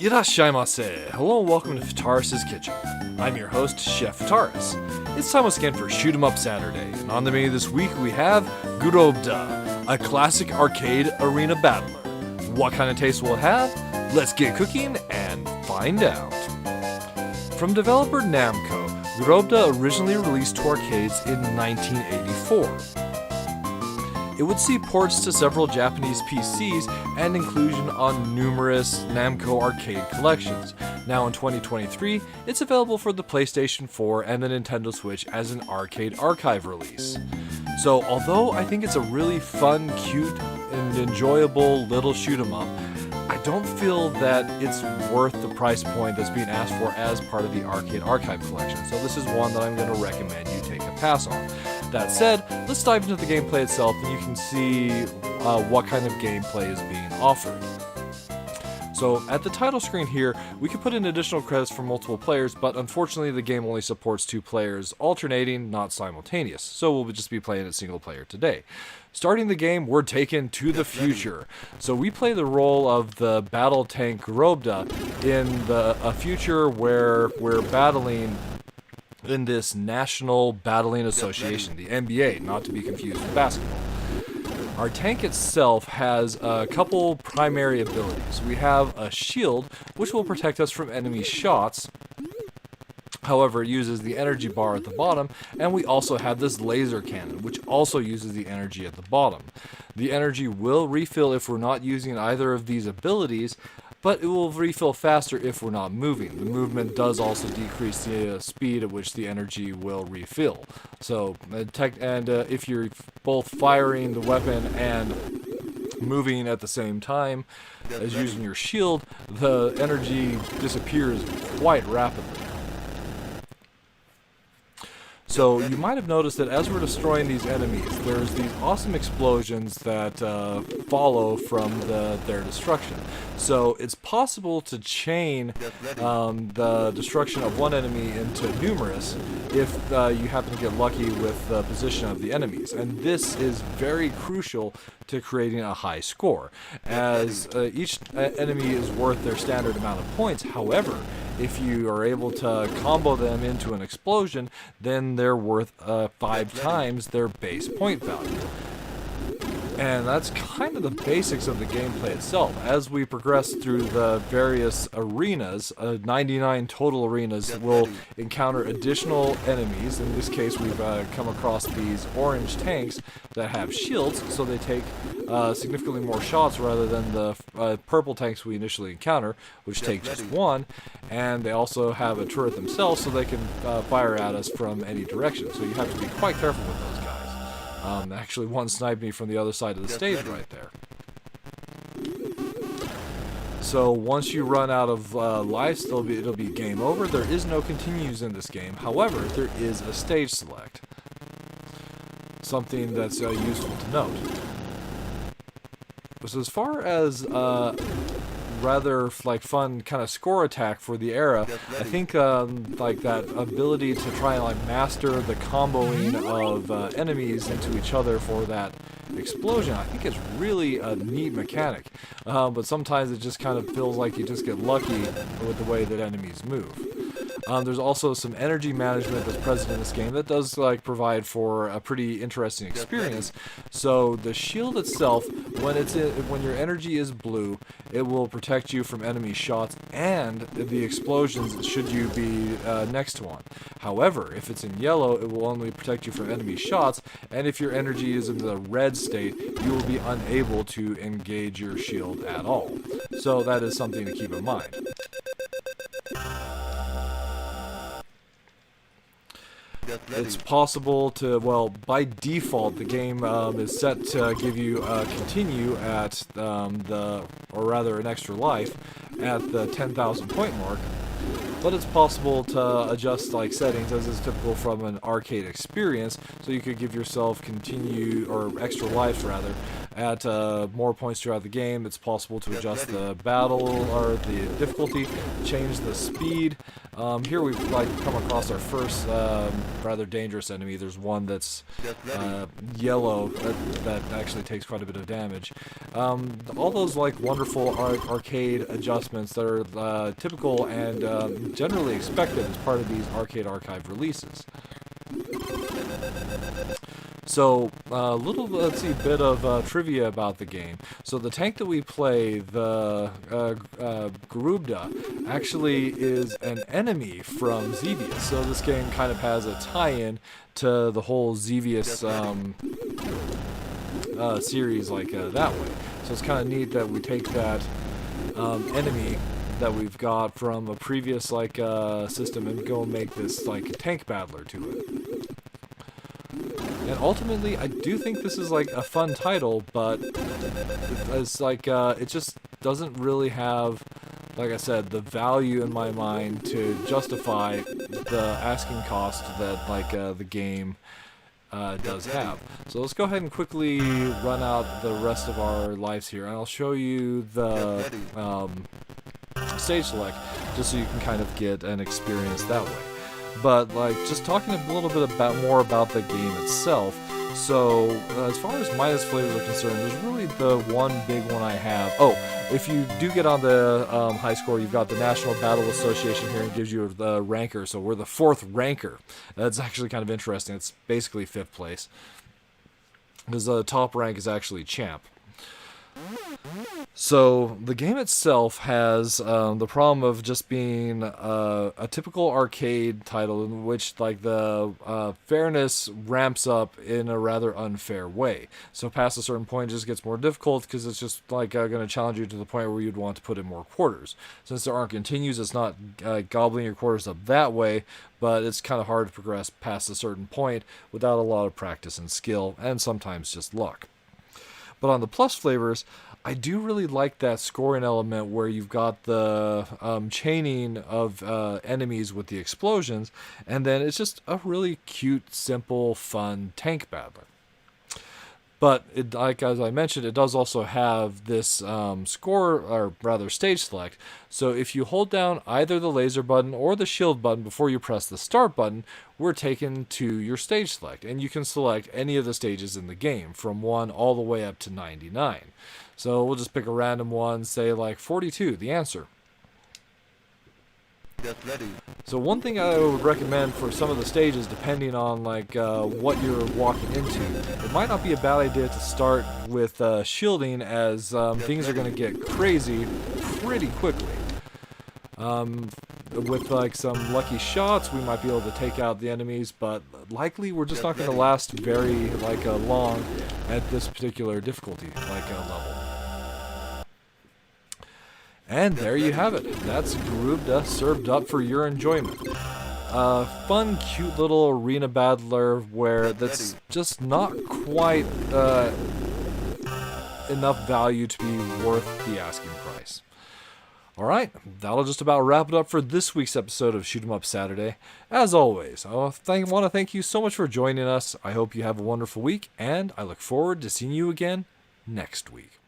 Irashaimase! Hello and welcome to Fitaris' Kitchen. I'm your host, Chef Fitaris. It's time once again for Shoot 'em Up Saturday, and on the menu this week we have Grobda, a classic arcade arena battler. What kind of taste will it have? Let's get cooking and find out. From developer Namco, Grobda originally released to arcades in 1984. It would see ports to several Japanese PCs and inclusion on numerous Namco arcade collections. Now in 2023, it's available for the PlayStation 4 and the Nintendo Switch as an arcade archive release. So although I think it's a really fun, cute, and enjoyable little shoot 'em up, I don't feel that it's worth the price point that's being asked for as part of the arcade archive collection. So this is one that I'm going to recommend you take a pass on. That said, let's dive into the gameplay itself and you can see what kind of gameplay is being offered. So at the title screen here, we can put in additional credits for multiple players, but unfortunately the game only supports 2 players alternating, not simultaneous. So we'll just be playing it single player today. Starting the game, we're taken to the future. So we play the role of the battle tank Grobda in a future where we're battling in this National Battling Association, the NBA, not to be confused with basketball. Our tank itself has a couple primary abilities. We have a shield, which will protect us from enemy shots. However, it uses the energy bar at the bottom, and we also have this laser cannon, which also uses the energy at the bottom. The energy will refill if we're not using either of these abilities, but it will refill faster if we're not moving. The movement does also decrease the speed at which the energy will refill. So, if you're both firing the weapon and moving at the same time as using your shield, the energy disappears quite rapidly. So you might have noticed that as we're destroying these enemies, there's these awesome explosions that follow from their destruction. So it's possible to chain the destruction of one enemy into numerous if you happen to get lucky with the position of the enemies. And this is very crucial to creating a high score, as each enemy is worth their standard amount of points. However, if you are able to combo them into an explosion, then they're worth 5 times their base point value. And that's kind of the basics of the gameplay itself. As we progress through the various arenas, 99 total arenas, we'll encounter additional enemies. In this case, we've come across these orange tanks that have shields, so they take significantly more shots rather than the purple tanks we initially encounter, which take just 1. And they also have a turret themselves, so they can fire at us from any direction. So you have to be quite careful with those guys. Actually, one sniped me from the other side of the stage right there. So once you run out of lives, it'll be game over. There is no continues in this game. However, there is a stage select. Something that's useful to note. So as far as rather fun kind of score attack for the era, I think that ability to try and master the comboing of enemies into each other for that explosion, I think it's really a neat mechanic. But sometimes it just kind of feels like you just get lucky with the way that enemies move. There's also some energy management that's present in this game that does provide for a pretty interesting experience. So the shield itself, when your energy is blue, it will protect you from enemy shots and the explosions should you be next to one. However, if it's in yellow, it will only protect you from enemy shots, and if your energy is in the red state, you will be unable to engage your shield at all. So that is something to keep in mind. It's possible to, by default, the game is set to give you continue at an extra life at the 10,000 point mark. But it's possible to adjust settings as is typical from an arcade experience, so you could give yourself continue or extra lives rather at more points throughout the game. It's possible to adjust the battle or the difficulty, change the speed. Here we've come across our first rather dangerous enemy. There's one that's yellow that actually takes quite a bit of damage. All those wonderful arcade adjustments that are typical and generally expected as part of these Arcade Archive releases. So, let's see, bit of trivia about the game. So the tank that we play, the Grobda, actually is an enemy from Xevious. So this game kind of has a tie-in to the whole Xevious series that way. So it's kind of neat that we take that enemy that we've got from a previous system and go make this tank battler to it. And ultimately, I do think this is a fun title, but it's it just doesn't really have, like I said, the value in my mind to justify the asking cost that the game does have. So let's go ahead and quickly run out the rest of our lives here, and I'll show you the stage select just so you can kind of get an experience that way. But just talking a little bit more about the game itself. So as far as minus flavors are concerned, there's really the one big one I have. Oh, if you do get on the high score, you've got the National Battle Association here and gives you the ranker. So we're the 4th ranker. That's actually kind of interesting. It's basically 5th place, because the top rank is actually champ. So the game itself has the problem of just being a typical arcade title in which the fairness ramps up in a rather unfair way. So past a certain point it just gets more difficult because it's just going to challenge you to the point where you'd want to put in more quarters. Since there aren't continues, it's not gobbling your quarters up that way, but it's kind of hard to progress past a certain point without a lot of practice and skill, and sometimes just luck. But on the plus flavors, I do really like that scoring element where you've got the chaining of enemies with the explosions, and then it's just a really cute, simple, fun tank battler. But as I mentioned, it does also have this stage select. So if you hold down either the laser button or the shield button before you press the start button, we're taken to your stage select, and you can select any of the stages in the game from 1 all the way up to 99. So we'll just pick a random one, say 42, the answer. So one thing I would recommend for some of the stages, depending on what you're walking into, it might not be a bad idea to start with shielding, as things are going to get crazy pretty quickly. With some lucky shots, we might be able to take out the enemies, but likely we're just not going to last very long at this particular difficulty level. And there you have it. That's Grobda served up for your enjoyment. Fun, cute little arena battler that's just not quite enough value to be worth the asking price. Alright, that'll just about wrap it up for this week's episode of Shoot 'em Up Saturday. As always, I want to thank you so much for joining us. I hope you have a wonderful week, and I look forward to seeing you again next week.